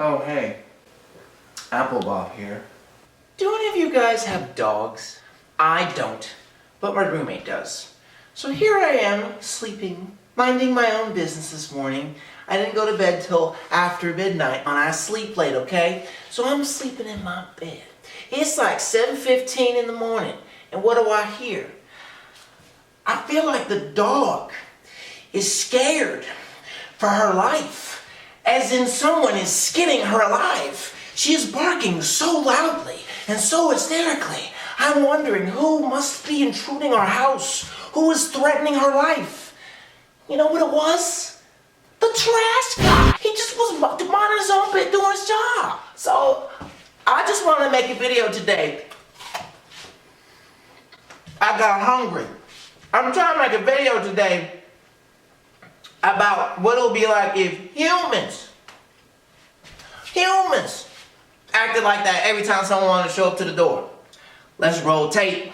Oh, hey. Apple Bob here. Do any of you guys have dogs? I don't, but my roommate does. So here I am, sleeping, minding my own business this morning. I didn't go to bed till after midnight, and I sleep late, okay? So I'm sleeping in my bed. It's like 7:15 in the morning, and what do I hear? I feel like the dog is scared for her life, as in someone is skinning her alive. She is barking so loudly and so hysterically. I'm wondering who must be intruding our house, who is threatening her life. You know what it was? The trash guy. He just was minding his own bit, doing his job. So I just want to make a video today. I got hungry. I'm trying to make a video today about what it'll be like if humans acted like that every time someone wanted to show up to the door. Let's roll tape.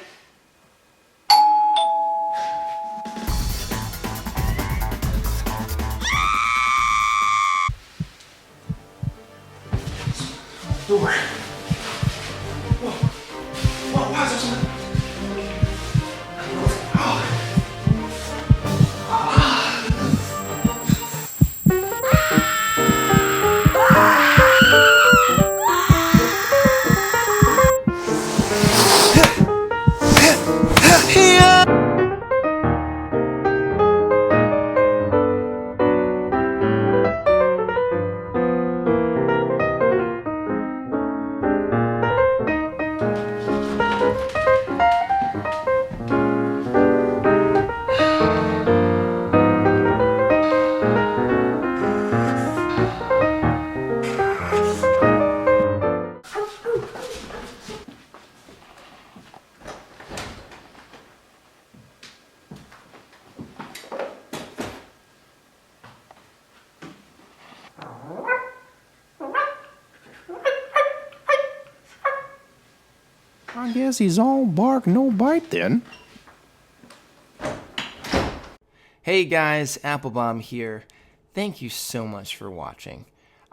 Door. Whoa, why is there something? I guess he's all bark, no bite then. Hey guys, Applebomb here. Thank you so much for watching.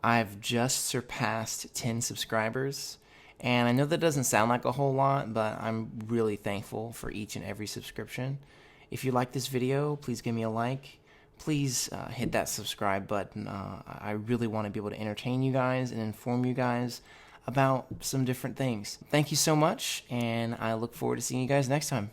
I've just surpassed 10 subscribers, and I know that doesn't sound like a whole lot, but I'm really thankful for each and every subscription. If you like this video, please give me a like. Please hit that subscribe button. I really want to be able to entertain you guys and inform you guys about some different things. Thank you so much, and I look forward to seeing you guys next time.